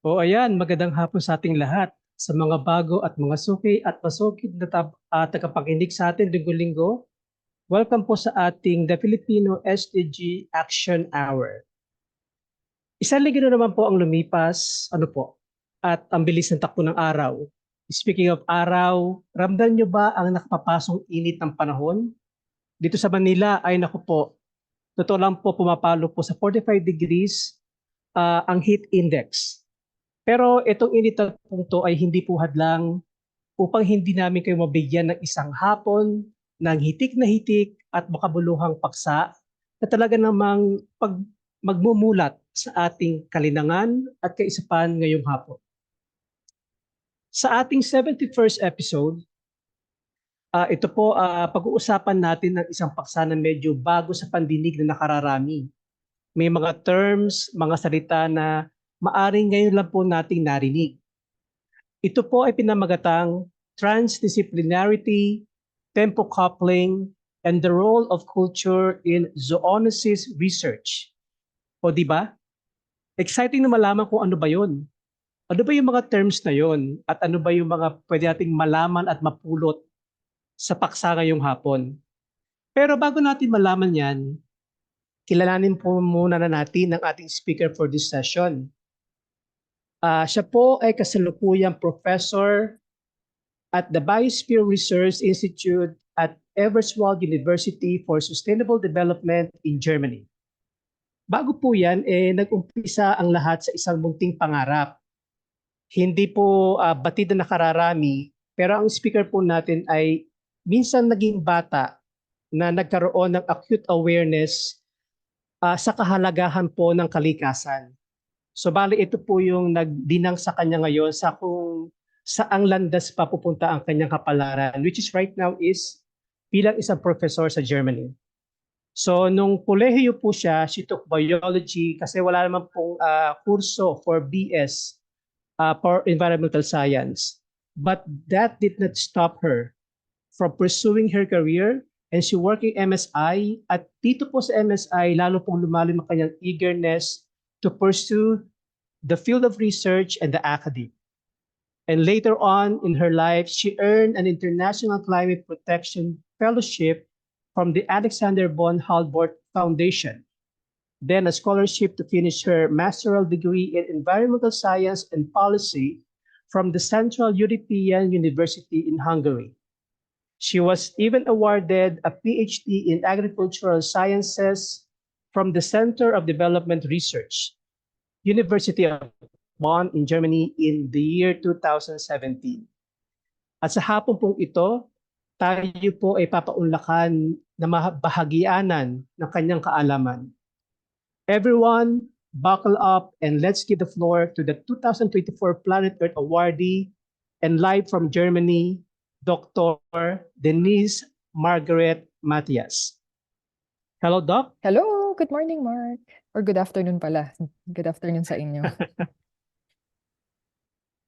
O ayan, magandang hapon sa ating lahat. Sa mga bago at mga suki at masukid na tagapakinig sa atin linggo-linggo, welcome po sa ating The Filipino SDG Action Hour. Isang linggo na naman po ang lumipas, at ang bilis ng takbo ng araw. Speaking of araw, ramdam nyo ba ang nakapapasong init ng panahon? Dito sa Manila ay totoo lang po pumapalo po sa 45 degrees ang heat index. Pero itong init na punto ay hindi po hadlang upang hindi namin kayo mabigyan ng isang hapon ng hitik na hitik at makabuluhang paksa na talaga namang magmumulat sa ating kalinangan at kaisipan ngayong hapon. Sa ating 71st episode, pag-uusapan natin ng isang paksa na medyo bago sa pandinig na nakararami. May mga terms, mga salita na maaring ngayon lang po nating narinig. Ito po ay pinamagatang Transdisciplinarity, tempocoupling, and the role of culture in zoonosis research. O di ba? Exciting na malaman kung ano ba yun. Ano ba yung mga terms na yun? At ano ba yung mga pwede nating malaman at mapulot sa paksa ngayong hapon? Pero bago natin malaman yan, kilalanin po muna na natin ang ating speaker for this session. Siya po ay kasalukuyang professor at the Biosphere Research Institute at Everswald University for Sustainable Development in Germany. Bago po yan, nag-umpisa ang lahat sa isang munting pangarap. Hindi po batid na nakararami, pero ang speaker po natin ay minsan naging bata na nagkaroon ng acute awareness sa kahalagahan po ng kalikasan. So bali ito po yung nagdinang sa kanya ngayon sa kung saang landas pa pupunta ang kanyang kapalaran, which is right now is bilang isang professor sa Germany. So nung kolehiyo po siya, she took biology kasi wala naman pong kurso for BS for environmental science. But that did not stop her from pursuing her career, and she working MSI, at dito po sa MSI lalo pong lumalim ang kanyang eagerness to pursue the field of research and the academy. And later on in her life, she earned an International Climate Protection Fellowship from the Alexander von Humboldt Foundation, then a scholarship to finish her master's degree in environmental science and policy from the Central European University in Hungary. She was even awarded a PhD in agricultural sciences from the Center of Development Research, University of Bonn in Germany in the year 2017. At sa hapon pong ito, tayo po ay papaunlakan na bahagyanan ng kanyang kaalaman. Everyone, buckle up and let's give the floor to the 2024 Planet Earth awardee and live from Germany, Dr. Denise Margaret Matias. Hello, Doc. Hello, good morning, Mark. Or good afternoon pala. Good afternoon sa inyo.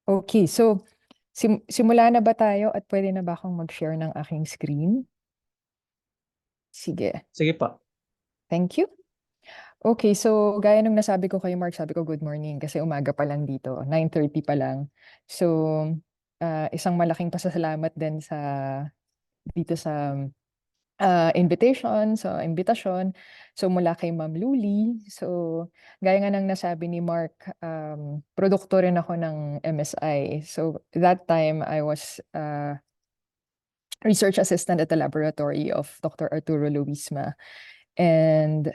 Okay, so simula na ba tayo at pwede na ba akong mag-share ng aking screen? Sige. Sige pa. Thank you. Okay, so gaya nung nasabi ko kay Mark, sabi ko good morning kasi umaga pa lang dito, 9:30 pa lang. So, isang malaking pasasalamat din dito sa imbitasyon. So mula kay Ma'am Luli. So gaya nga ng nasabi ni Mark, produkto rin ako ng MSI. So that time I was research assistant at the laboratory of Dr. Arturo Luisma. And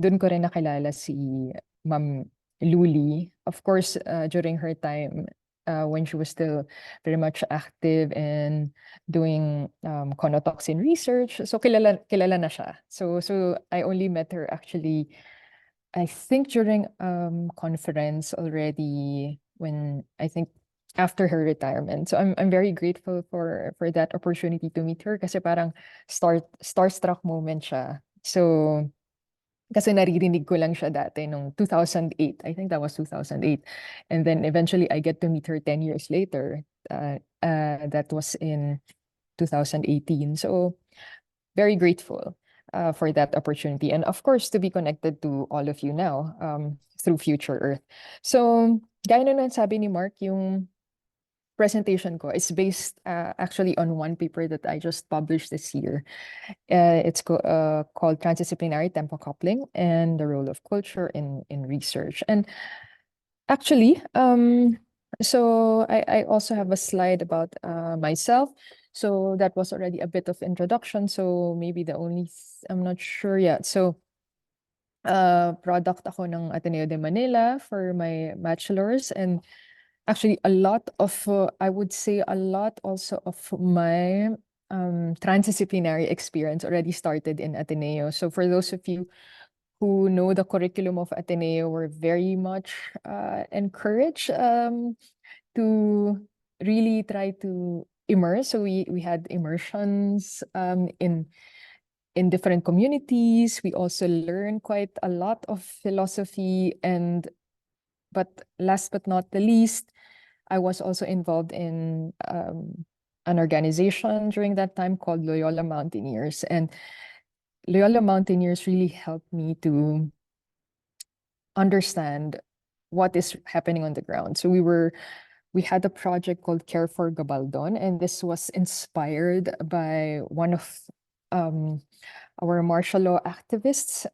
doon ko rin nakilala si Ma'am Luli. Of course, during her time, when she was still very much active in doing conotoxin research. So kilala na siya. So I only met her actually, I think during conference already when I think after her retirement. So I'm very grateful for that opportunity to meet her kasi parang starstruck moment siya. So kasi naririnig ko lang siya dati nung 2008. I think that was 2008. And then eventually I get to meet her 10 years later. That was in 2018. So very grateful. for that opportunity. And of course, to be connected to all of you now through Future Earth. So, gaya na sabi ni Mark, yung presentation ko is based actually on one paper that I just published this year. It's called Transdisciplinarity, Tempocoupling, and the Role of Culture in Research. And actually, so I also have a slide about myself. So that was already a bit of introduction. So maybe I'm not sure yet. So product ako ng Ateneo de Manila for my bachelor's, and actually a lot of, I would say a lot also of my transdisciplinary experience already started in Ateneo. So for those of you who know the curriculum of Ateneo, we're very much encouraged to really try to immerse. So we had immersions in different communities. We also learned quite a lot of philosophy, but last but not the least, I was also involved in an organization during that time called Loyola Mountaineers. And Loyola Mountaineers really helped me to understand what is happening on the ground. So we had a project called Care for Gabaldon, and this was inspired by one of our martial law activists,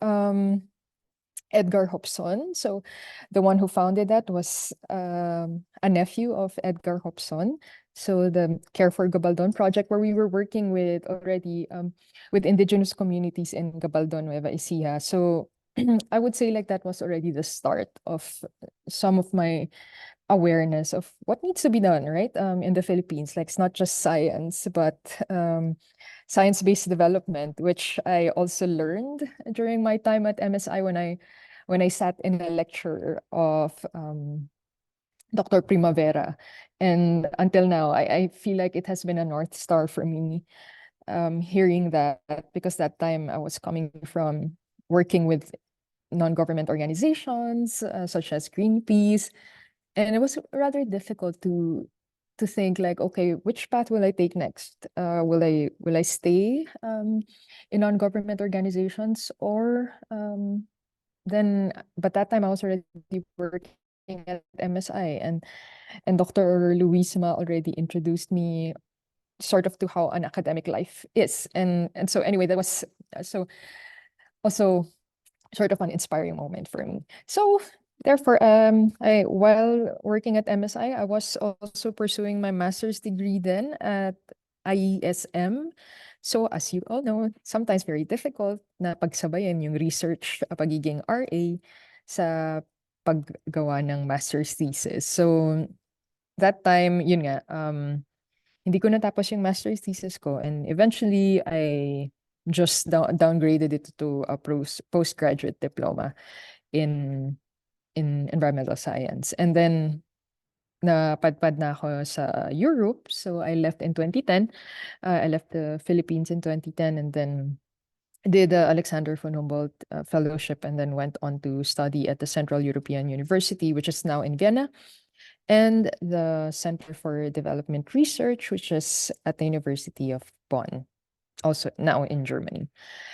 Edgar Hobson. So the one who founded that was a nephew of Edgar Hobson. So the Care for Gabaldon project, where we were working with already with indigenous communities in Gabaldon, Nueva Ecija. So I would say like that was already the start of some of my awareness of what needs to be done, right? In the Philippines, like it's not just science, but science-based development, which I also learned during my time at MSI when I sat in a lecture of Dr. Primavera. And until now, I feel like it has been a North Star for me, hearing that, because that time I was coming from working with non-government organizations such as Greenpeace, and it was rather difficult to think like, okay, which path will I take next? Will I stay in non-government organizations, or then? But that time I was already working at MSI, and Dr. Luisma already introduced me sort of to how an academic life is, and so anyway, that was so also sort of an inspiring moment for me. So therefore, while working at MSI, I was also pursuing my master's degree then at IESM. So as you all know, sometimes very difficult na pagsabayan yung research, pagiging RA sa paggawa ng master's thesis. So that time, yun nga, hindi ko natapos yung master's thesis ko, and eventually I just downgraded it to a postgraduate diploma in environmental science. And then napadpad na ako sa Europe. So I left in 2010. I left the Philippines in 2010, and then did the Alexander von Humboldt Fellowship, and then went on to study at the Central European University, which is now in Vienna, and the Center for Development Research, which is at the University of Bonn, also now in Germany.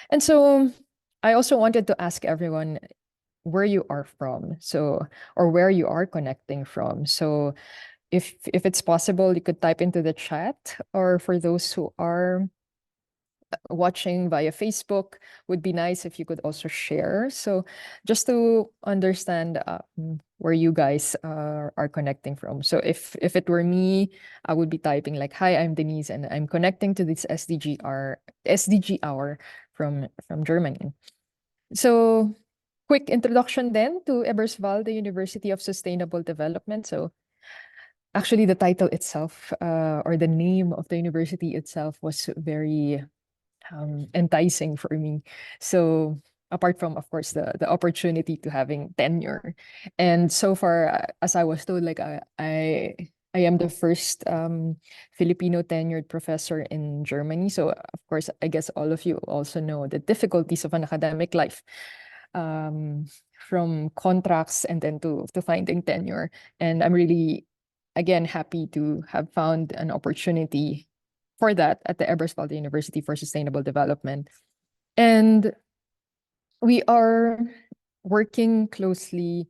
And so I also wanted to ask everyone where you are from, so, or where you are connecting from. So if it's possible, you could type into the chat, or for those who are watching via Facebook, would be nice if you could also share. So just to understand where you guys are connecting from. So if it were me, I would be typing like, "Hi, I'm Denise, and I'm connecting to this SDG hour from Germany." So quick introduction then to Eberswalde University of Sustainable Development. So actually the title itself, or the name of the university itself, was very enticing for me. So apart from, of course, the opportunity to having tenure, and so far, as I was told, like I am the first Filipino tenured professor in Germany. So of course, I guess all of you also know the difficulties of an academic life, from contracts and then to finding tenure. And I'm really, again, happy to have found an opportunity for that at the Eberswalde University for Sustainable Development. And we are working closely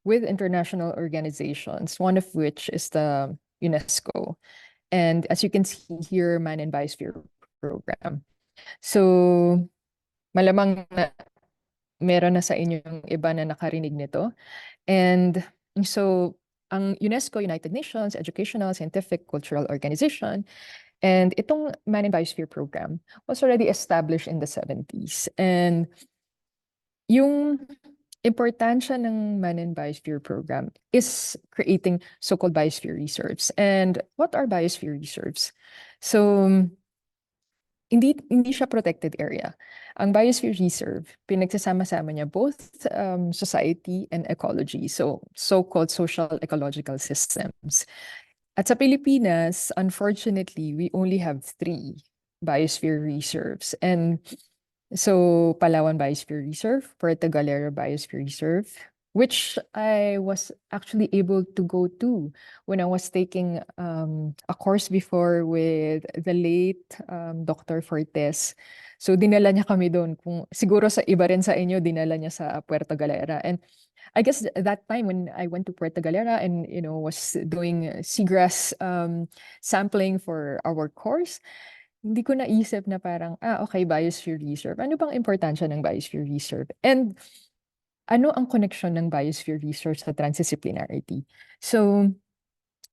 with international organizations, one of which is the UNESCO. And as you can see here, Man and Biosphere Program. So, malamang na meron na sa inyong iba na nakarinig nito. And so, ang UNESCO, United Nations Educational, Scientific, Cultural Organization, and itong Man and Biosphere Program was already established in the 70s. And yung importansya ng Man and Biosphere Program is creating so-called biosphere reserves. And what are biosphere reserves? So, hindi siya protected area. Ang biosphere reserve, pinagsasama-sama niya both society and ecology. So, so-called social ecological systems. At sa Pilipinas, unfortunately, we only have 3 biosphere reserves. And so, Palawan Biosphere Reserve, Puerto Galera Biosphere Reserve, which I was actually able to go to when I was taking a course before with the late Dr. Fortes. So, dinala niya kami doon. Kung, siguro sa iba rin sa inyo, dinala niya sa Puerto Galera. And I guess that time when I went to Puerto Galera and, was doing seagrass sampling for our course, hindi ko naisip na parang, okay, biosphere reserve. Ano bang importansya ng biosphere reserve? And ano ang connection ng biosphere reserve sa transdisciplinarity? So,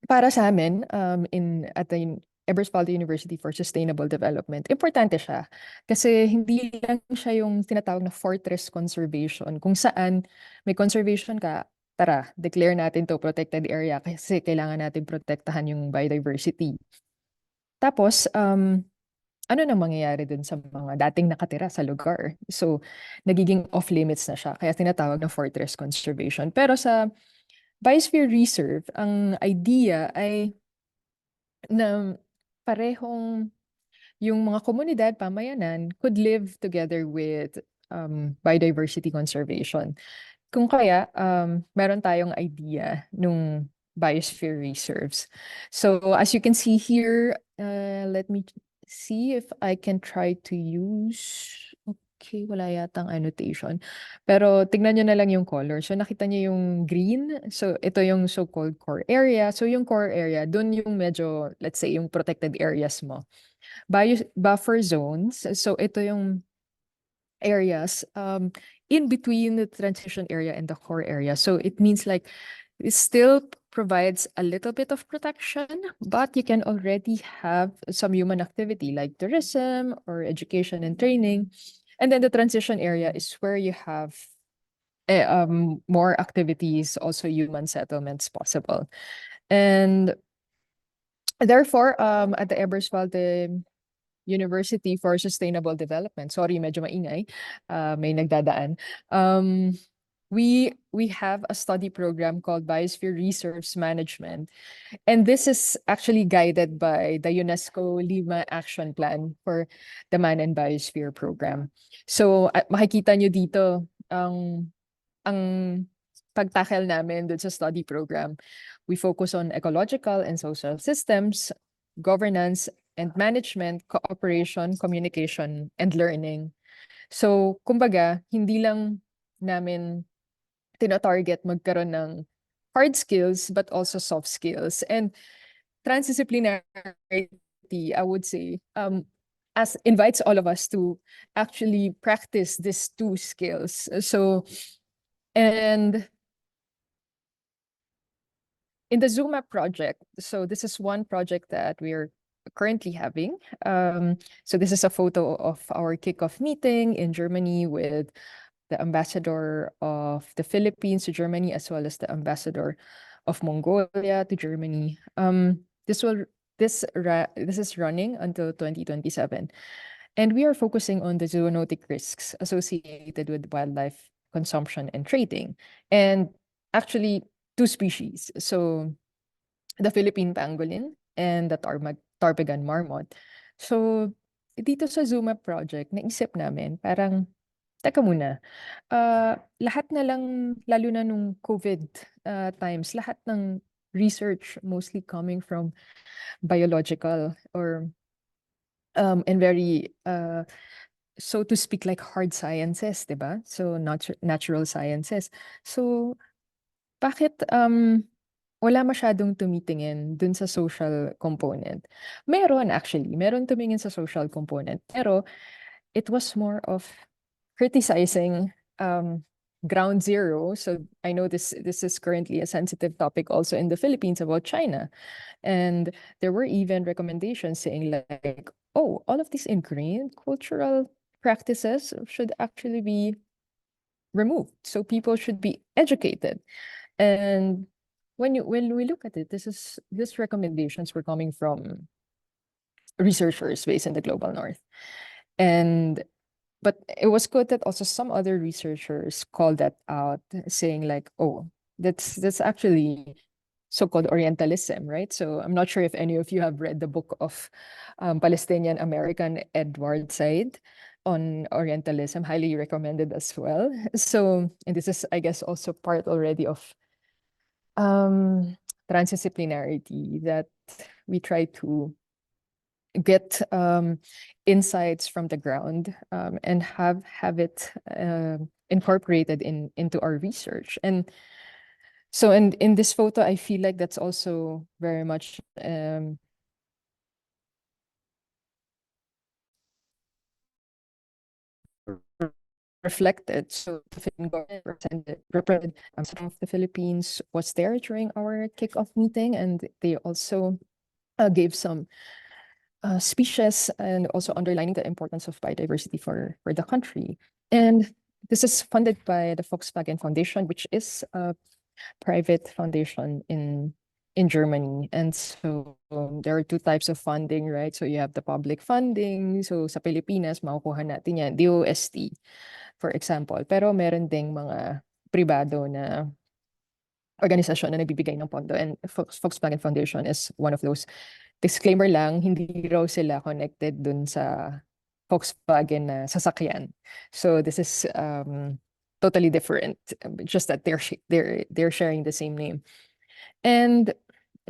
para sa amin, at the Eberspalte University for Sustainable Development, importante siya. Kasi hindi lang siya yung tinatawag na fortress conservation, kung saan may conservation ka, tara, declare natin to protected area kasi kailangan natin protektahan yung biodiversity. Tapos, ano nang mangyayari dun sa mga dating nakatira sa lugar? So, nagiging off-limits na siya. Kaya tinatawag na fortress conservation. Pero sa biosphere reserve, ang idea ay na parehong yung mga komunidad, pamayanan, could live together with biodiversity conservation. Kung kaya, meron tayong idea nung biosphere reserves. So as you can see here, let me see if I can try to use, okay, wala yatang annotation. Pero tignan nyo na lang yung color. So nakita nyo yung green. So ito yung so-called core area. So yung core area, dun yung medyo, let's say, yung protected areas mo. Buffer zones. So ito yung areas in between the transition area and the core area. So it means like it still provides a little bit of protection, but you can already have some human activity like tourism or education and training. And then the transition area is where you have more activities, also human settlements possible. And therefore, at the Eberswalde University for Sustainable Development. Sorry, medyo maingay. May nagdadaan. We have a study program called Biosphere Reserves Management. And this is actually guided by the UNESCO Lima Action Plan for the Man and Biosphere Program. So, makikita nyo dito ang pagtackle namin dun sa study program. We focus on ecological and social systems, governance and management, cooperation, communication, and learning. So, kumbaga, hindi lang namin tinatarget magkaroon ng hard skills, but also soft skills. And transdisciplinarity, I would say, as invites all of us to actually practice these 2 skills. So, and in the ZoomApp project, so this is one project that we're currently having. So this is a photo of our kickoff meeting in Germany with the ambassador of the Philippines to Germany, as well as the ambassador of Mongolia to Germany. This is running until 2027. And we are focusing on the zoonotic risks associated with wildlife consumption and trading. And actually, 2 species. So, the Philippine pangolin and the Tarpagan marmot. So, dito sa Zuma project, naisip namin, parang, teka muna, lahat na lang, lalo na nung COVID times, lahat ng research mostly coming from biological or and very so to speak, like hard sciences, diba? So natural sciences. So bakit wala masyadong tumitingin dun sa social component? Meron actually, meron tumingin sa social component, pero it was more of criticizing ground zero. So I know this is currently a sensitive topic also in the Philippines about China. And there were even recommendations saying like, oh, all of these ingrained cultural practices should actually be removed. So people should be educated. And when we look at it, these recommendations were coming from researchers based in the global north. And but it was good that also some other researchers called that out, saying like, oh, that's actually so-called Orientalism, right? So I'm not sure if any of you have read the book of Palestinian American Edward Said on Orientalism. Highly recommended as well. So, and this is, I guess, also part already of transdisciplinarity, that we try to get insights from the ground and have it incorporated into our research. And so in this photo, I feel like that's also very much reflected. So the Philippine government represented some of the Philippines was there during our kickoff meeting, and they also gave some speeches, and also underlining the importance of biodiversity for the country. And this is funded by the Volkswagen Foundation, which is a private foundation in Germany. And so there are two types of funding, right? So you have the public funding. So sa Pilipinas, makukuha natin yan, DOST, for example. Pero meron ding mga pribado na organisasyon na nagbibigay ng pondo, and Volkswagen Foundation is one of those. Disclaimer lang, hindi raw sila connected dun sa Volkswagen na sasakyan. So this is totally different, just that they're sharing the same name. And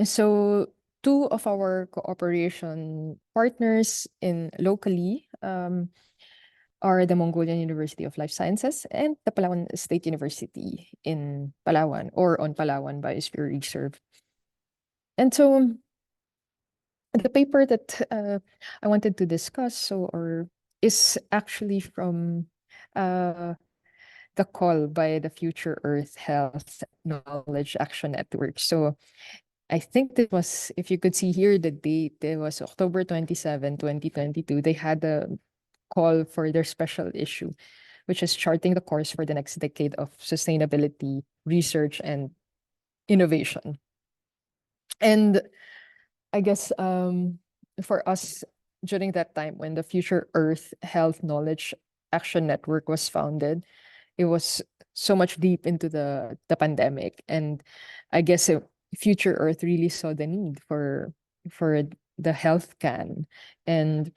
so two of our cooperation partners in locally are the Mongolian University of Life Sciences and the Palawan State University in Palawan, or on Palawan Biosphere Reserve. And so the paper that I wanted to discuss is actually from the call by the Future Earth Health Knowledge Action Network. So I think that was, if you could see here the date, it was October 27, 2022. They had a call for their special issue, which is charting the course for the next decade of sustainability, research, and innovation. And I guess for us during that time when the Future Earth Health Knowledge Action Network was founded, it was so much deep into the pandemic. And I guess Future Earth really saw the need for the health can. And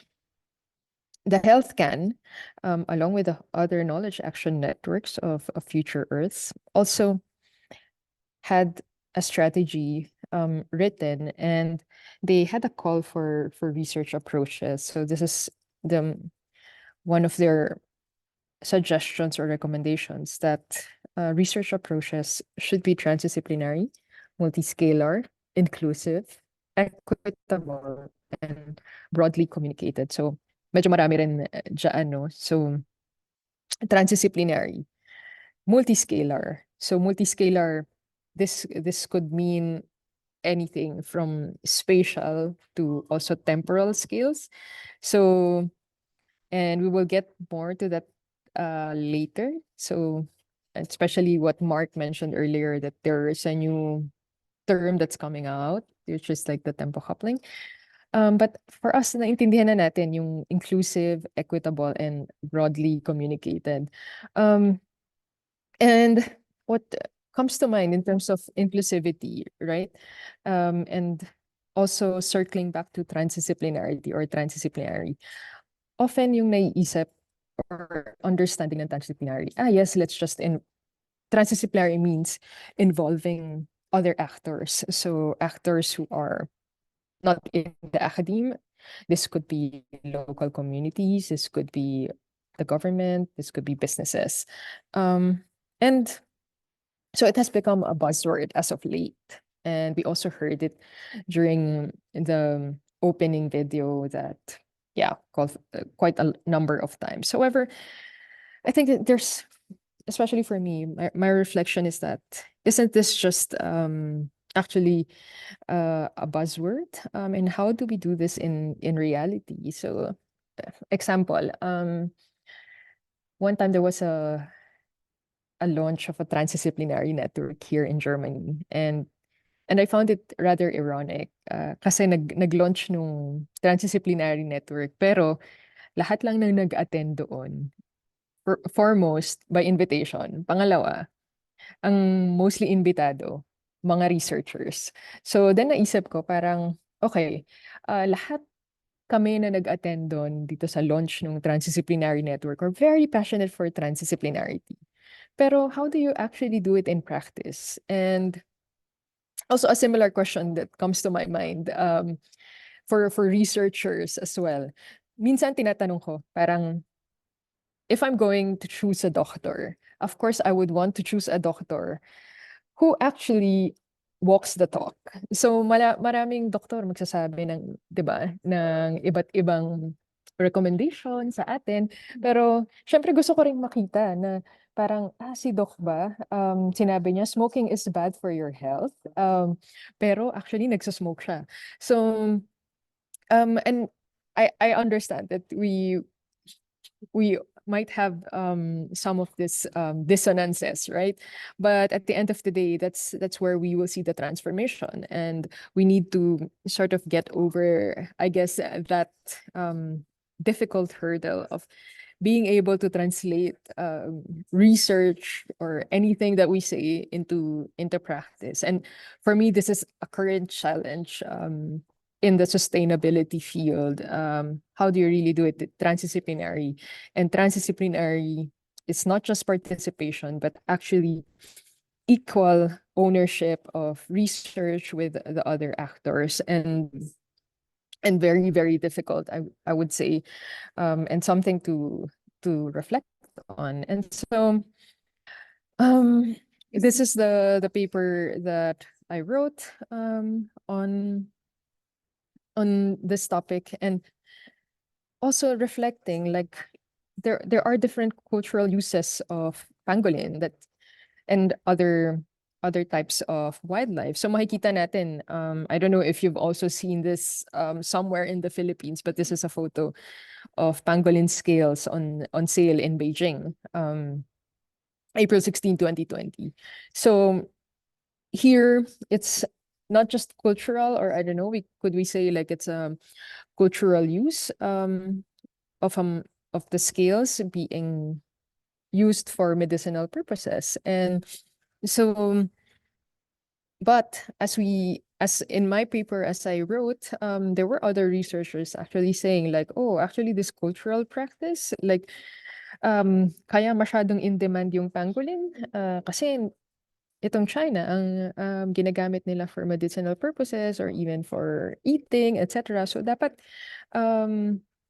the health can, along with the other knowledge action networks of Future Earths, also had a strategy written, and they had a call for research approaches. So this is one of their suggestions or recommendations, that research approaches should be transdisciplinary, multiscalar, inclusive, equitable, and broadly communicated. So medyo marami rin dyan, no? So transdisciplinary, multiscalar. So multiscalar, this could mean anything from spatial to also temporal scales. So, and we will get more to that later. So, especially what Mark mentioned earlier, that there is a new term that's coming out, which is like the tempocoupling. But for us, naintindihan na natin yung inclusive, equitable, and broadly communicated. And what comes to mind in terms of inclusivity, right? And also circling back to transdisciplinarity or transdisciplinary, often yung naiisip or understanding ng transdisciplinary, yes, let's just transdisciplinary means involving other actors. So actors who are not in the academe. This could be local communities. This could be the government, this could be businesses. And so it has become a buzzword as of late. And we also heard it during the opening video that, yeah, called quite a number of times. However, I think that there's, especially for me, my reflection is that isn't this just actually a buzzword? And how do we do this in reality? So, example, one time there was a launch of a transdisciplinary network here in Germany, and I found it rather ironic kasi nag-launch nung transdisciplinary network pero lahat lang ng nag-attend doon foremost by invitation. Pangalawa, ang mostly imbitado, mga researchers. So then naisip ko parang, okay, lahat kami na nag-attend doon dito sa launch ng Transdisciplinary Network are very passionate for transdisciplinarity. Pero how do you actually do it in practice? And also a similar question that comes to my mind for researchers as well. Minsan tinatanong ko, parang, if I'm going to choose a doctor, of course, I would want to choose a doctor who actually walks the talk. So maraming doktor magsasabi ng, 'di ba, ng iba't ibang recommendation sa atin. Pero syempre gusto ko ring makita na parang, si doc ba, sinabi niya smoking is bad for your health. Pero actually nagsasmoke siya. So, and I understand that we might have some of this dissonances, right? But at the end of the day, that's where we will see the transformation, and we need to sort of get over, I guess, that difficult hurdle of being able to translate research or anything that we say into practice. And for me, this is a current challenge in the sustainability field. How do you really do it transdisciplinary? And transdisciplinary is not just participation, but actually equal ownership of research with the other actors, and very, very difficult, I would say, and something to reflect on. And so this is the paper that I wrote on this topic, and also reflecting, like, there are different cultural uses of pangolin that and other types of wildlife. So makikita natin, I don't know if you've also seen this somewhere in the Philippines, but this is a photo of pangolin scales on sale in Beijing, April 16, 2020. So here it's not just cultural, or I don't know, could we say like it's a cultural use of the scales being used for medicinal purposes. And so, but as in my paper, as I wrote, there were other researchers actually saying like, oh, actually this cultural practice, like, kaya masyadong in demand yung pangolin kasi itong China ang ginagamit nila for medicinal purposes or even for eating, etc. So dapat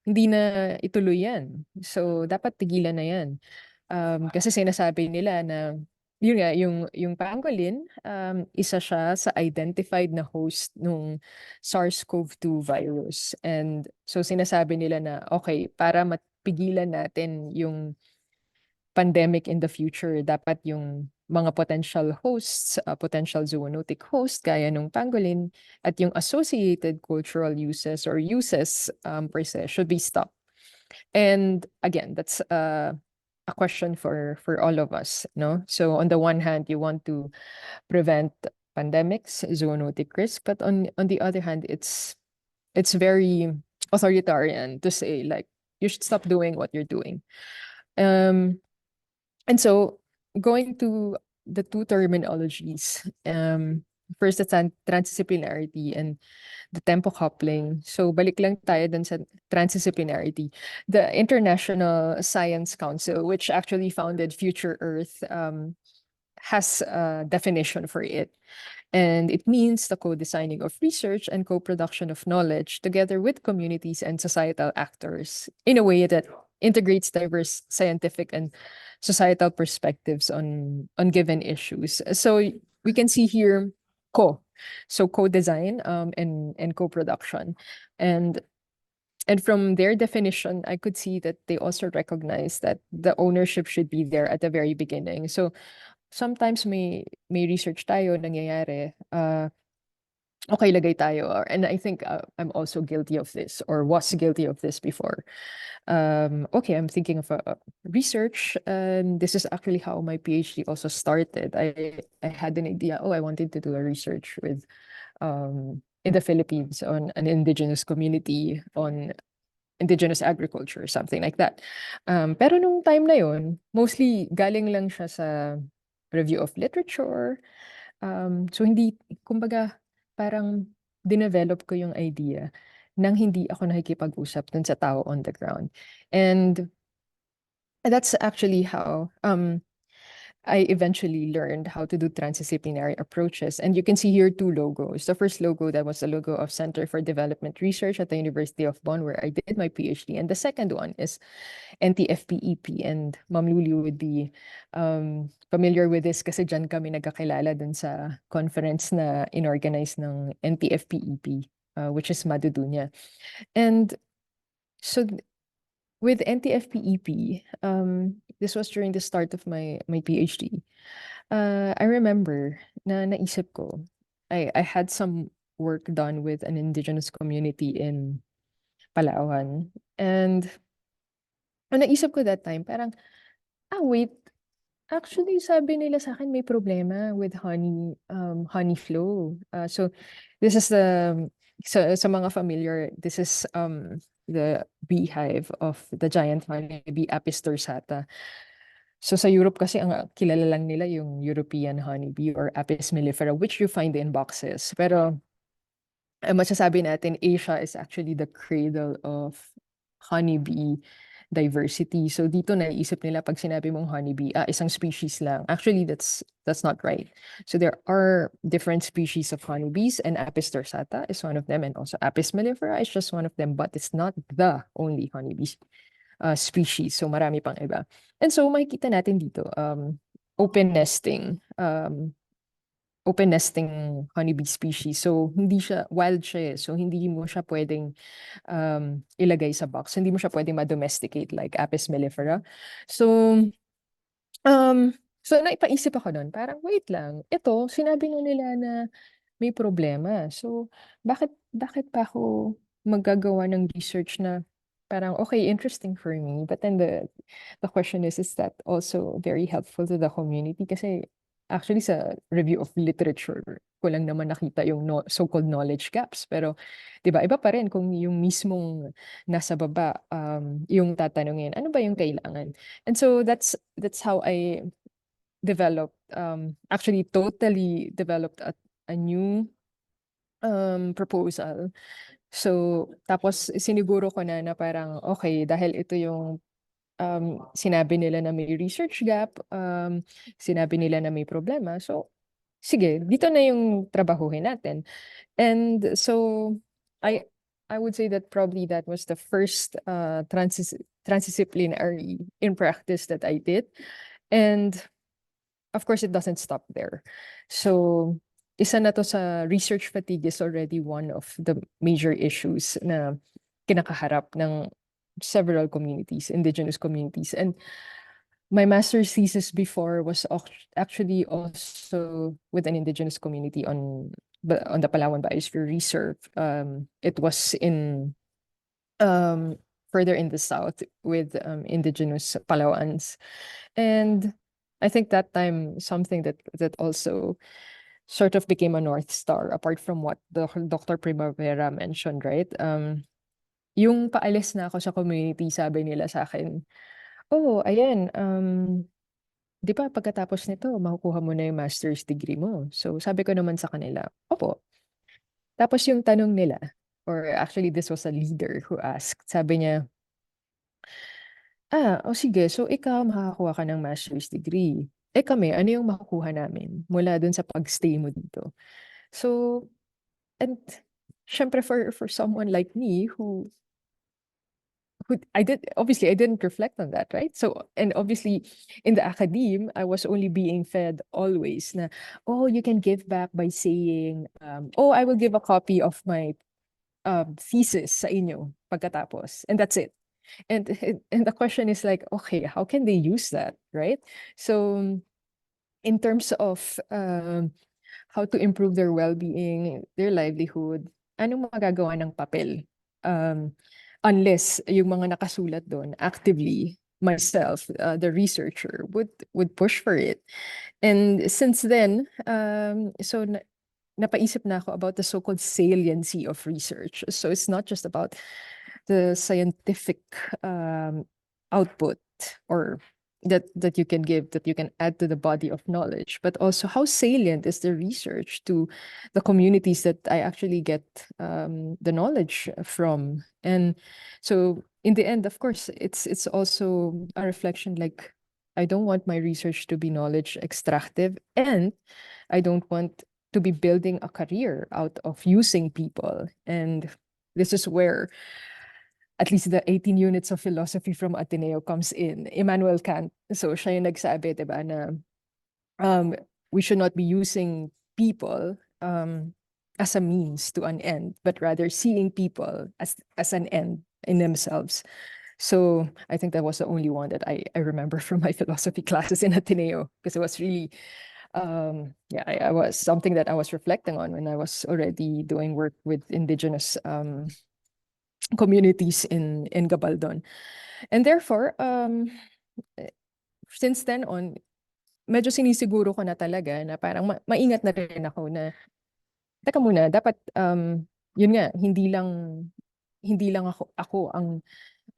hindi na ituloy yan. So dapat tigilan na yan. Kasi sinasabi nila na yun nga, yung pangolin, isa siya sa identified na host nung SARS-CoV-2 virus. And so sinasabi nila na, okay, para mapigilan natin yung pandemic in the future, dapat yung mga potential hosts, potential zoonotic hosts, gaya nung pangolin, at yung associated cultural uses or uses per se should be stopped. And again, that's a question for all of us, no? So on the one hand, you want to prevent pandemics, zoonotic risk, but on the other hand, it's very authoritarian to say like you should stop doing what you're doing. And so going to the two terminologies, first the transdisciplinarity and the tempocoupling. So balik lang tayo dun sa transdisciplinarity. The International Science Council, which actually founded Future Earth, has a definition for it. And it means the co-designing of research and co-production of knowledge together with communities and societal actors in a way that integrates diverse scientific and societal perspectives on given issues. So we can see here so co-design and co-production. And from their definition, I could see that they also recognize that the ownership should be there at the very beginning. So sometimes may research tayo nangyayari, okay, lagay tayo. And I think I'm also guilty of this or was guilty of this before. Okay, I'm thinking of a research, and this is actually how my PhD also started. I had an idea, I wanted to do a research with in the Philippines on an indigenous community on indigenous agriculture, something like that. Pero nung time na yun, mostly galing lang siya sa review of literature. So hindi, kumbaga, parang dinevelop ko yung idea nang hindi ako nakikipag-usap dun sa tao on the ground. And that's actually how I eventually learned how to do transdisciplinary approaches. And you can see here two logos. The first logo, that was the logo of Center for Development Research at the University of Bonn, where I did my PhD. And the second one is NTFPEP. And Ma'am Luli would be familiar with this kasi dyan kami nagkakilala dun sa conference na inorganize ng NTFPEP, which is Madudunya. And so with NTFPEP, this was during the start of my PhD. I remember na naisip ko, I had some work done with an indigenous community in Palawan. And naisip ko that time, parang, wait, actually sabi nila sa akin may problema with honey flow. So this is sa mga familiar, this is the beehive of the giant honeybee, Apis dorsata. So sa Europe kasi ang kilala lang nila yung European honeybee or Apis mellifera, which you find in boxes. Pero masasabi natin Asia is actually the cradle of honeybee diversity. So dito naisip nila pag sinabi mong honeybee, isang species lang. Actually, that's not right. So there are different species of honeybees, and Apis dorsata is one of them, and also Apis mellifera is just one of them, but it's not the only honeybee species. So marami pang iba. And so makikita natin dito, open nesting honeybee species. So, hindi siya, wild siya eh. So, hindi mo siya pwedeng ilagay sa box. Hindi mo siya pwedeng ma-domesticate like Apis mellifera. So, naipaisip ako nun, parang wait lang, ito, sinabi nga nila na may problema. So, bakit pa ako maggagawa ng research na parang, okay, interesting for me. But then the question is that also very helpful to the community? Kasi actually sa review of literature, ko lang naman nakita yung so-called knowledge gaps. Pero, di ba, iba pa rin kung yung mismong nasa baba, yung tatanungin, ano ba yung kailangan? And so that's how I developed, actually totally developed a new proposal. So, tapos siniguro ko na parang, okay, dahil ito yung sinabi nila na may research gap, sinabi nila na may problema. So, sige, dito na yung trabahuhin natin. And so, I would say that probably that was the first transdisciplinary in practice that I did. And of course, it doesn't stop there. So, isa na to sa research fatigue is already one of the major issues na kinakaharap ng several communities, indigenous communities. And my master's thesis before was actually also with an indigenous community on the Palawan Biosphere Reserve. It was in further in the south with indigenous Palawans. And I think that time something that also sort of became a North Star, apart from what the Dr. Primavera mentioned, right? Yung paalis na ako sa community, sabi nila sa akin, ayan, di ba pagkatapos nito, makukuha mo na yung master's degree mo. So sabi ko naman sa kanila, opo. Tapos yung tanong nila, or actually this was a leader who asked, sabi niya, o sige, so ikaw makakakuha ka ng master's degree. Kami, ano yung makukuha namin mula dun sa pag-stay mo dito? So, and syempre for someone like me who I didn't reflect on that, right? So, and obviously in the academe, I was only being fed always na, oh, you can give back by saying, oh, I will give a copy of my thesis sa inyo pagkatapos, and that's it. And the question is like, okay, how can they use that, right? So in terms of how to improve their well-being, their livelihood, anong magagawa ng papel? Unless yung mga nakasulat doon actively, myself, the researcher, would push for it. And since then, napaisip na ako about the so-called saliency of research. So it's not just about the scientific output or that you can give, that you can add to the body of knowledge, but also how salient is the research to the communities that I actually get the knowledge from. And so in the end, of course, it's also a reflection, like, I don't want my research to be knowledge extractive, and I don't want to be building a career out of using people. And this is where at least the 18 units of philosophy from Ateneo comes in. Immanuel Kant, so siya yung nagsabi, diba, na we should not be using people as a means to an end, but rather seeing people as an end in themselves. So I think that was the only one that I remember from my philosophy classes in Ateneo, because it was really, I was something that I was reflecting on when I was already doing work with indigenous communities in Gabaldon. And therefore, since then on, medyo sinisiguro ko na talaga na parang maingat na rin ako na, teka muna, dapat, yun nga, hindi lang ako ang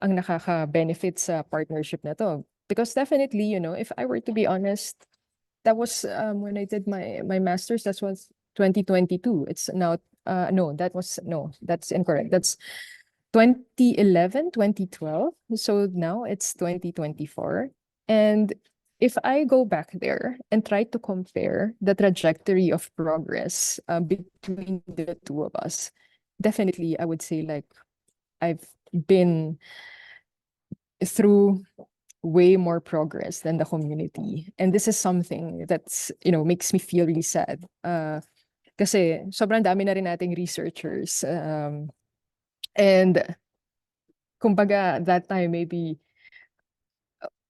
nakaka-benefit sa partnership na to. Because definitely, you know, if I were to be honest, that was when I did my master's, that was 2022. It's now, no, that's incorrect. That's 2011, 2012. So now it's 2024. And if I go back there and try to compare the trajectory of progress between the two of us, definitely I would say, like, I've been through way more progress than the community. And this is something that's, you know, makes me feel really sad. Kasi sobrang dami na rin nating researchers. And kumbaga, that time maybe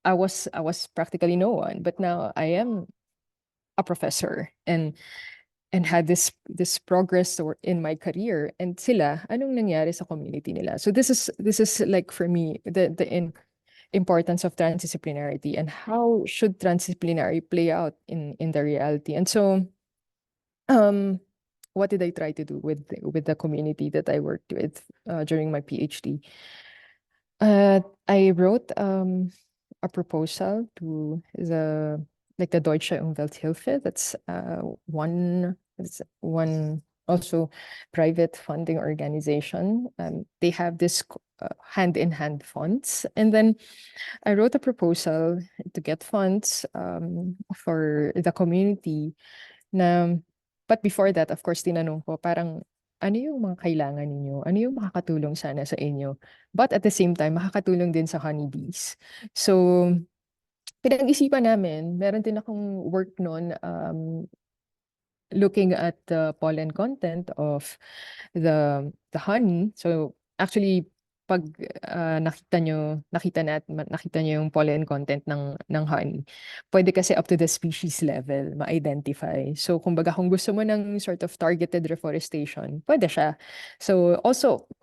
I was practically no one, but now I am a professor and had this progress or in my career. And sila, anong nangyari sa community nila? So this is like, for me, the importance of transdisciplinarity and how should transdisciplinary play out in the reality. And so what did I try to do with the community that I worked with during my PhD? I wrote a proposal to the Deutsche Umwelthilfe. That's one also private funding organization. They have this hand-in-hand funds. And then I wrote a proposal to get funds for the community. But before that, of course, tinanong ko, parang, ano yung mga kailangan ninyo? Ano yung makakatulong sana sa inyo? But at the same time, makakatulong din sa honeybees. So, pinag-isipan namin, meron din akong work noon looking at the pollen content of the honey. So, actually, pag nakita nyo yung pollen content ng honey, pwede kasi up to the species level ma-identify. So kumbaga, kung gusto mo ng sort of targeted reforestation, pwede siya. So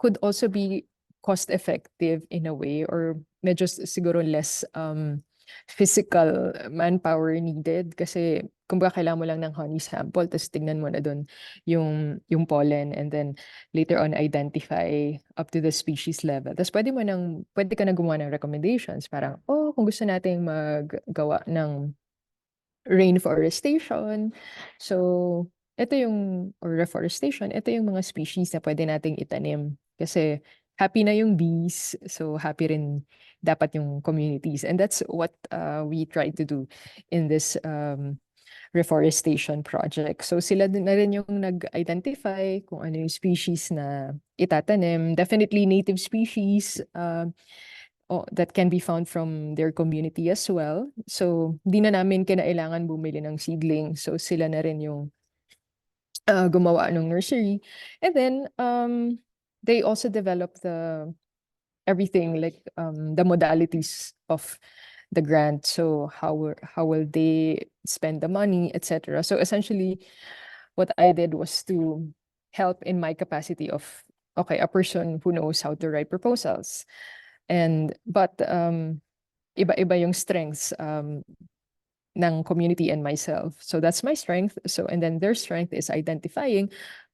could also be cost effective in a way, or medyo siguro less physical manpower needed, kasi kumbaga kailangan mo lang ng honey sample, tapos tignan mo na dun yung pollen, and then later on identify up to the species level. Tapos pwede ka na gumawa ng recommendations, parang, kung gusto nating maggawa ng rainforestation, so or reforestation, ito yung mga species na pwede nating itanim. Kasi happy na yung bees, so happy rin dapat yung communities. And that's what we try to do in this reforestation project. So sila din na rin yung nag-identify kung ano yung species na itatanim. Definitely native species that can be found from their community as well. So di na namin kinailangan bumili ng seedling. So sila na rin yung gumawa ng nursery. And then they also develop everything like the modalities of the grant. So how will they spend the money, etc. So essentially, what I did was to help in my capacity of a person who knows how to write proposals, but iba-iba yung strengths ng community and myself. So that's my strength. So and then their strength is identifying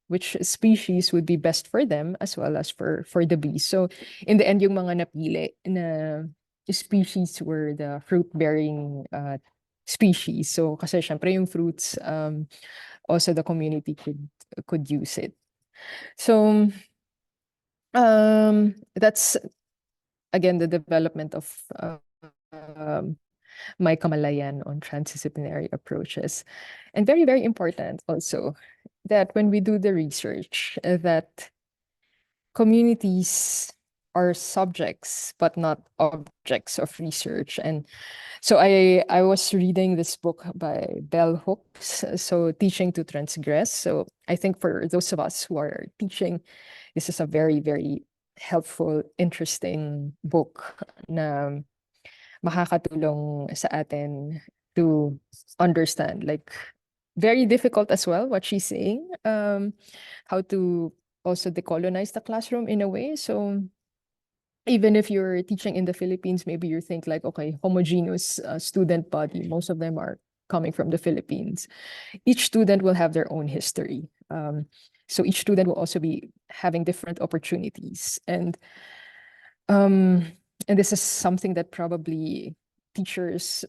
which species would be best for them as well as for the bees. So in the end, yung mga napili na species were the fruit-bearing species. So kasi syempre yung fruits, also the community could use it. So that's again the development of my kamalayan on transdisciplinary approaches. And very, very important also that when we do the research, that communities are subjects but not objects of research. And so I was reading this book by Bell Hooks, so Teaching to Transgress. So I think for those of us who are teaching, this is a very, very helpful, interesting book na makakatulong sa atin to understand, like very difficult as well what she's saying, how to also decolonize the classroom in a way. So even if you're teaching in the Philippines, maybe you think like, okay, homogeneous student body, most of them are coming from the Philippines. Each student will have their own history. So each student will also be having different opportunities. And this is something that probably teachers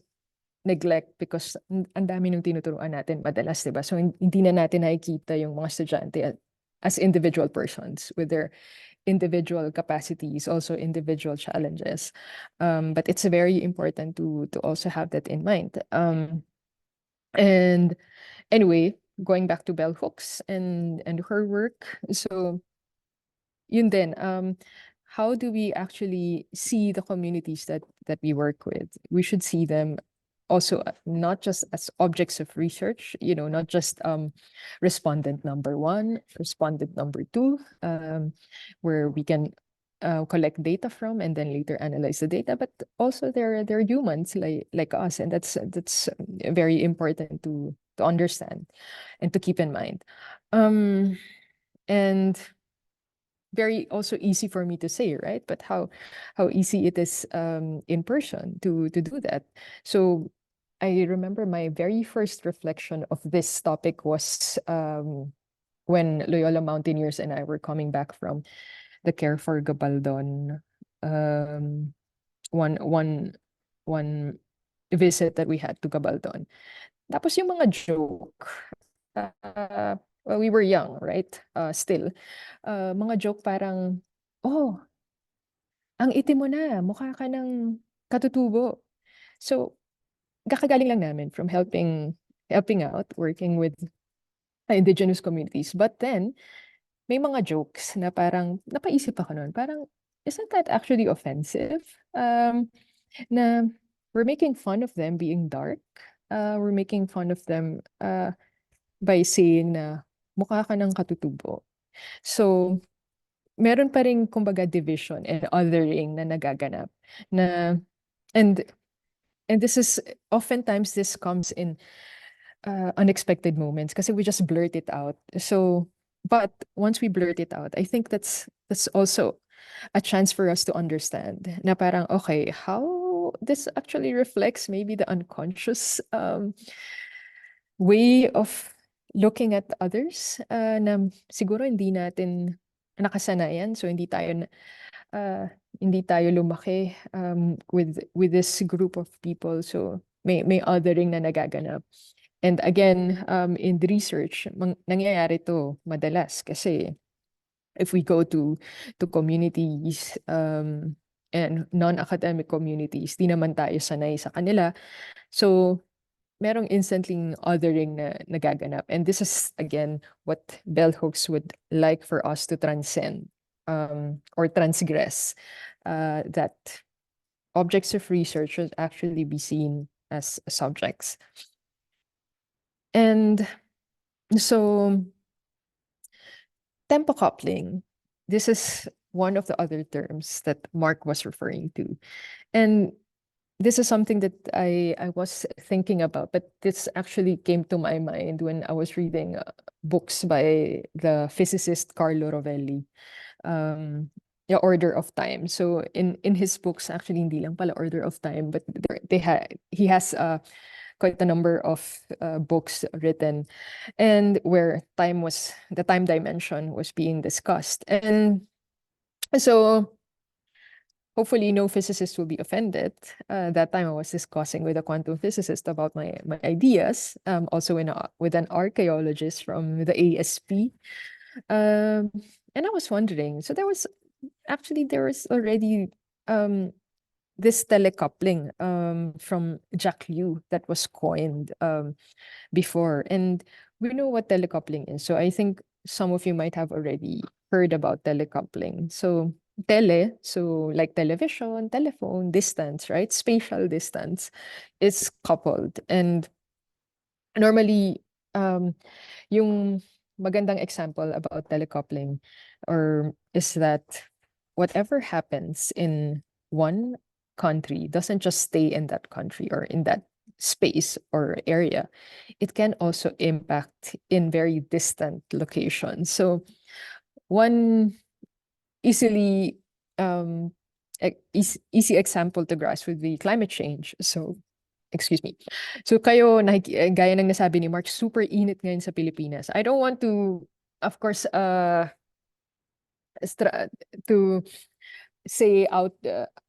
neglect because ang dami nung tinuturuan natin madalas, diba? So hindi na natin nakikita yung mga estudyante as individual persons with their individual capacities, also individual challenges. But it's very important to also have that in mind. And anyway, going back to Bell Hooks and her work. So yun din, how do we actually see the communities that we work with? We should see them also not just as objects of research, not just respondent number 1, respondent number 2, where we can collect data from and then later analyze the data, but also they're humans like us, and that's very important to understand and to keep in mind. And very also easy for me to say, right? But how easy it is in person to do that. So I remember my very first reflection of this topic was when Loyola Mountaineers and I were coming back from the Care for Gabaldon one visit that we had to Gabaldon. Tapos yung mga joke, well, we were young, right? Still. Mga joke parang, oh, ang itim mo na, mukha ka ng katutubo. So, kakagaling lang namin from helping out, working with indigenous communities. But then, may mga jokes na parang, napaisip ako nun, parang, isn't that actually offensive? Na we're making fun of them being dark. We're making fun of them by saying na mukha ka ng katutubo. So, meron pa rin kumbaga division and othering na nagaganap. And this is, oftentimes this comes in unexpected moments kasi we just blurt it out. So, but once we blurt it out, I think that's also a chance for us to understand na parang, okay, how this actually reflects maybe the unconscious way of looking at others na siguro hindi natin nakasanayan. So hindi tayo lumaki with this group of people. So may othering na nagaganap. And again, in the research, nangyayari to madalas kasi if we go to communities and non-academic communities, di naman tayo sanay sa kanila. So merong instantly othering na nagaganap. And this is, again, what bell hooks would like for us to transcend or transgress, that objects of research should actually be seen as subjects. And so tempocoupling, this is one of the other terms that Mark was referring to. And this is something that I was thinking about, but this actually came to my mind when I was reading books by the physicist Carlo Rovelli, The Order of Time. So in his books, actually hindi lang pala Order of Time, but he has quite a number of books written, and where the time dimension was being discussed. And so hopefully no physicist will be offended. That time I was discussing with a quantum physicist about my ideas, also with an archaeologist from the ASP. And I was wondering, so there was already this telecoupling from Jacques Liu that was coined before. And we know what telecoupling is. So I think some of you might have already heard about telecoupling. So so like television, telephone, distance, right? Spatial distance is coupled. And normally, yung magandang example about telecoupling is that whatever happens in one country doesn't just stay in that country or in that space or area. It can also impact in very distant locations. So one easily easy example to grasp would be climate change. So excuse me. So kayo, gaya ng nasabi ni Mark, super init ngayon sa Pilipinas. I don't want to, of course, to say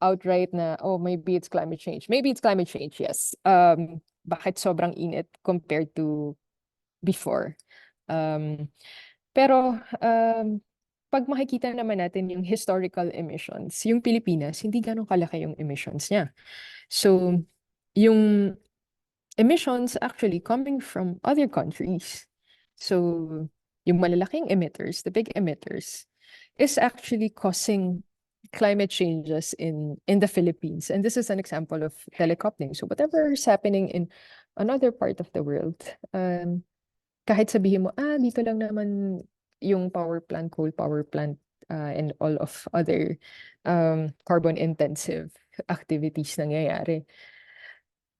outright na, oh, maybe it's climate change. Maybe it's climate change, yes. Bakit sobrang init compared to before? Pero pag makikita naman natin yung historical emissions, yung Pilipinas, hindi ganun kalaki yung emissions niya. So, yung emissions actually coming from other countries. So, yung malalaking emitters, the big emitters, is actually causing climate changes in the Philippines. And this is an example of telecoupling. So whatever is happening in another part of the world, kahit sabihin mo, dito lang naman yung power plant, coal power plant, and all of other carbon-intensive activities nangyayari,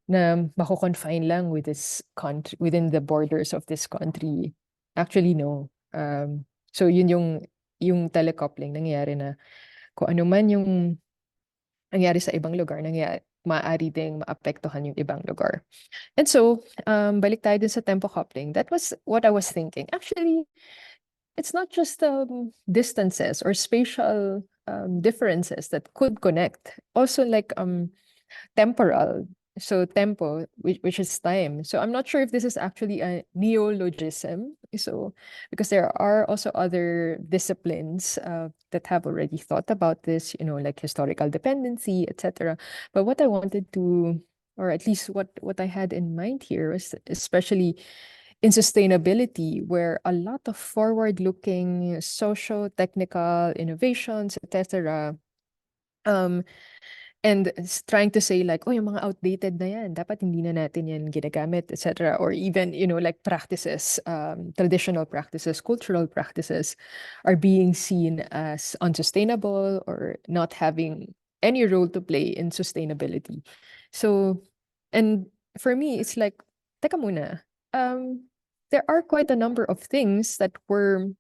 na mako-confine lang with this country, within the borders of this country. Actually, no. So yun yung telecoupling, nangyayari na kung ano man yung nangyari sa ibang lugar, maaari ding maapektuhan yung ibang lugar. And so, balik tayo dun sa tempocoupling. That was what I was thinking. Actually, it's not just distances or spatial differences that could connect. Also like temporal. So tempo, which is time. So I'm not sure if this is actually a neologism. So because there are also other disciplines that have already thought about this, like historical dependency, etc. But what I wanted to, or at least what I had in mind here was especially in sustainability, where a lot of forward-looking socio-technical innovations, etc. And it's trying to say like, oh, yung mga outdated na yan, dapat hindi na natin yan ginagamit, etc. Or even, like practices, traditional practices, cultural practices are being seen as unsustainable or not having any role to play in sustainability. So, and for me, it's like, teka muna, there are quite a number of things that were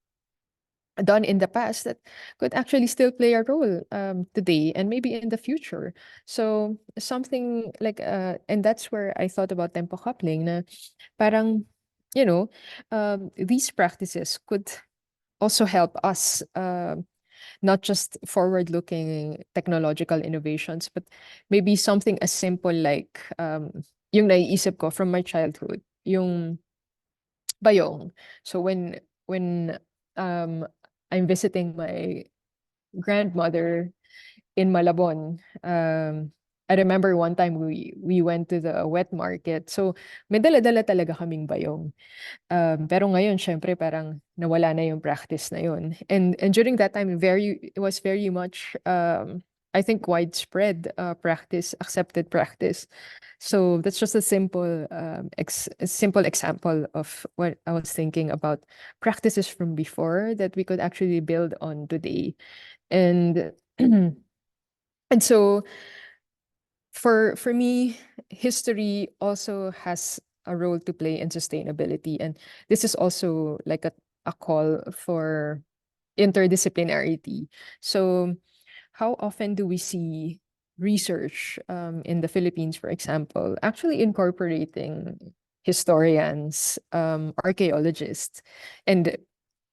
done in the past that could actually still play a role today and maybe in the future. So something like, and that's where I thought about tempo coupling na parang, these practices could also help us, not just forward-looking technological innovations, but maybe something as simple like, yung naiisip ko from my childhood, yung bayong. So when I'm visiting my grandmother in Malabon, I remember one time we went to the wet market. So may dala-dala talaga kaming bayong. Pero ngayon, syempre, parang nawala na yung practice na yun. And during that time, it was very much, I think, widespread practice, accepted practice. So that's just a simple example of what I was thinking about practices from before that we could actually build on today. And and so for me, history also has a role to play in sustainability. And this is also like a call for interdisciplinarity. So how often do we see research in the Philippines, for example, actually incorporating historians, archaeologists, and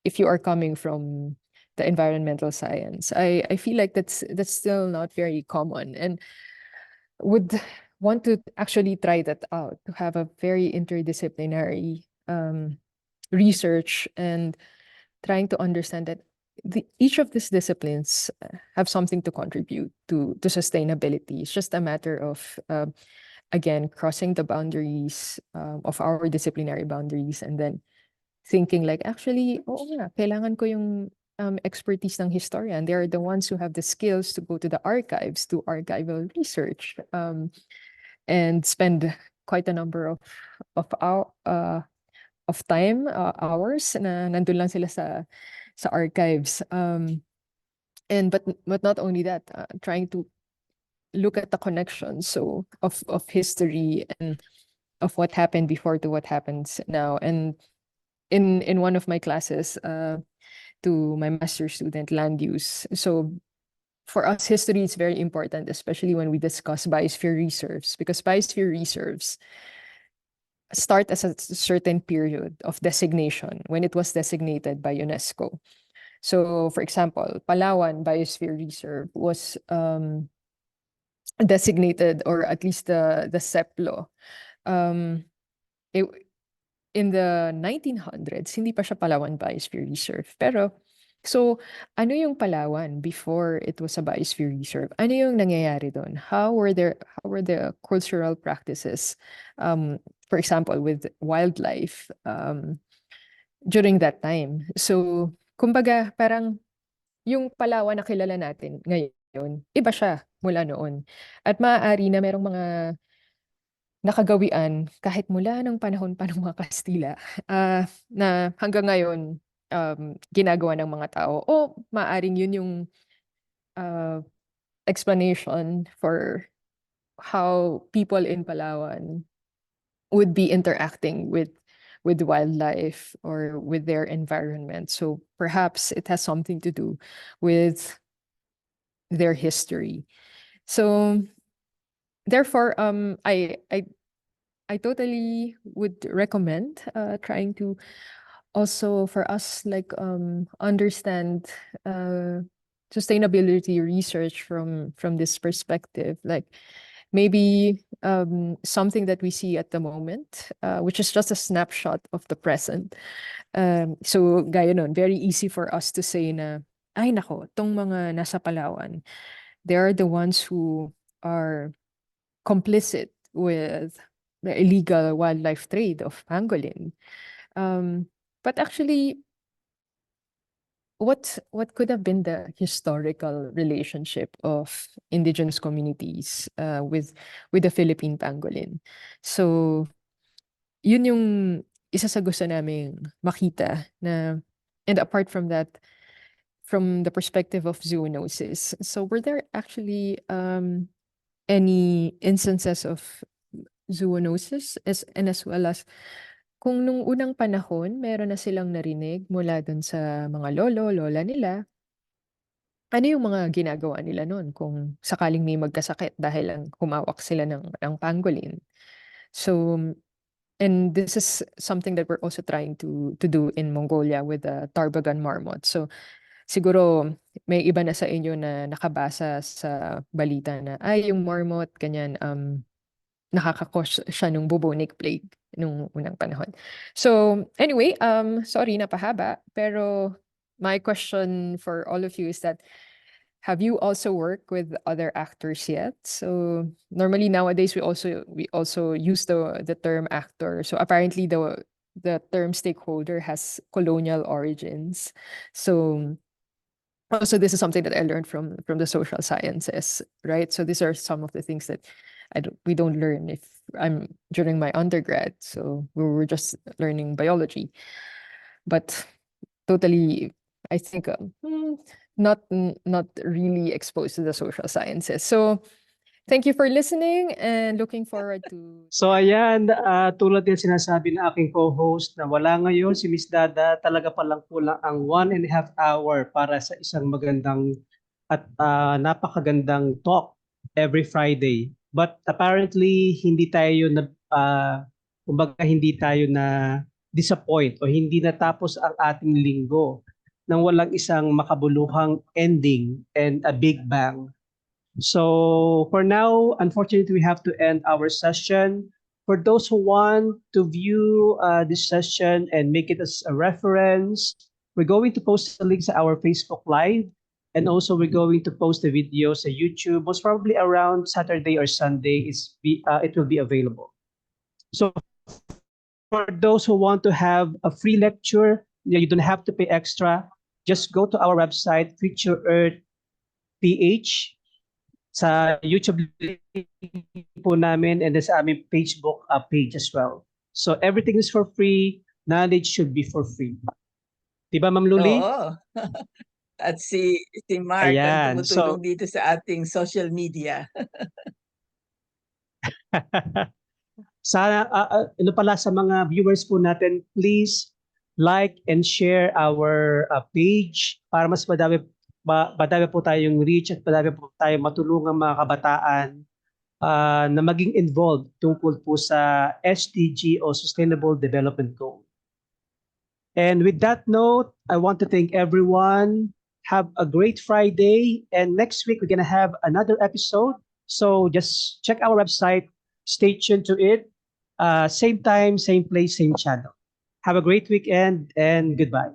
if you are coming from the environmental science, I feel like that's still not very common, and would want to actually try that out, to have a very interdisciplinary research and trying to understand that each of these disciplines have something to contribute to sustainability. It's just a matter of, again, crossing the boundaries of our disciplinary boundaries, and then thinking like, actually, oo nga, kailangan ko yung expertise ng historian. They are the ones who have the skills to go to the archives, do archival research, and spend quite a number of time, hours na nandun lang sila sa archives. And but not only that, trying to look at the connections so of history and of what happened before to what happens now. And in one of my classes, to my master's student, land use. So for us, history is very important, especially when we discuss biosphere reserves, because biosphere reserves start as a certain period of designation when it was designated by UNESCO. So, for example, Palawan Biosphere Reserve was designated, or at least the CEPLO. It, in the 1900s, hindi pa siya Palawan Biosphere Reserve. Pero, so, ano yung Palawan before it was a biosphere reserve? Ano yung nangyayari doon? How were the cultural practices, for example, with wildlife, during that time? So, kumbaga, parang yung Palawan na kilala natin ngayon, iba siya mula noon. At maaari na merong mga nakagawian kahit mula ng panahon pa ng mga Kastila, na hanggang ngayon ginagawa ng mga tao. O maaaring yun yung uh, explanation for how people in Palawan would be interacting with wildlife or with their environment. So perhaps it has something to do with their history. So therefore, I totally would recommend trying to also for us, like, understand sustainability research from this perspective, like maybe something that we see at the moment, which is just a snapshot of the present. So gaya nun, very easy for us to say na, ay nako, tong mga nasa Palawan, they are the ones who are complicit with the illegal wildlife trade of pangolin. But actually, what could have been the historical relationship of indigenous communities with the Philippine pangolin? So, yun yung isa sa gusto naming makita na, and apart from that, from the perspective of zoonosis. So, were there actually any instances of zoonosis, and as well as kung nung unang panahon meron na silang narinig mula dun sa mga lolo, lola nila, ano yung mga ginagawa nila nun kung sakaling may magkasakit dahil lang humawak sila ng pangolin. So, and this is something that we're also trying to do in Mongolia with the Tarbagan marmot. So, siguro may iba na sa inyo na nakabasa sa balita na, ay, yung marmot, kanyan, nakakakos siya nung bubonic plague nung unang panahon. So anyway, sorry napahaba, pero my question for all of you is that, have you also worked with other actors yet? So normally nowadays we also use the term actor. So apparently the term stakeholder has colonial origins. So also this is something that I learned from the social sciences, right? So these are some of the things that we don't learn if I'm during my undergrad. So we were just learning biology, but totally, I think not really exposed to the social sciences. So thank you for listening and looking forward to. So ayan, tulad din sinasabi ng aking co-host na wala ngayon si Miss Dada, talaga palang kulang ang 1.5 hour para sa isang magandang at napakagandang talk every Friday. But apparently, hindi tayo na disappoint o hindi natapos ang ating linggo nang walang isang makabuluhang ending and a big bang. So for now, unfortunately, we have to end our session. For those who want to view this session and make it as a reference, we're going to post the links to our Facebook Live. And also we're going to post the videos on YouTube. Most probably around Saturday or Sunday, it will be available. So for those who want to have a free lecture, you don't have to pay extra. Just go to our website, Future Earth PH. Sa YouTube link po namin and then sa aming Facebook page as well. So everything is for free. Knowledge should be for free. Diba, Ma'am Luli? Oo. At si Mark ang Ayan. tumutulong So, dito sa ating social media. sana, pala sa mga viewers po natin, please like and share our page para mas madami po tayong reach at madami po tayong matulungan mga kabataan na maging involved tungkol po sa SDG o Sustainable Development Goal. And with that note, I want to thank everyone. Have a great Friday. And next week, we're going to have another episode. So just check our website. Stay tuned to it. Same time, same place, same channel. Have a great weekend and goodbye.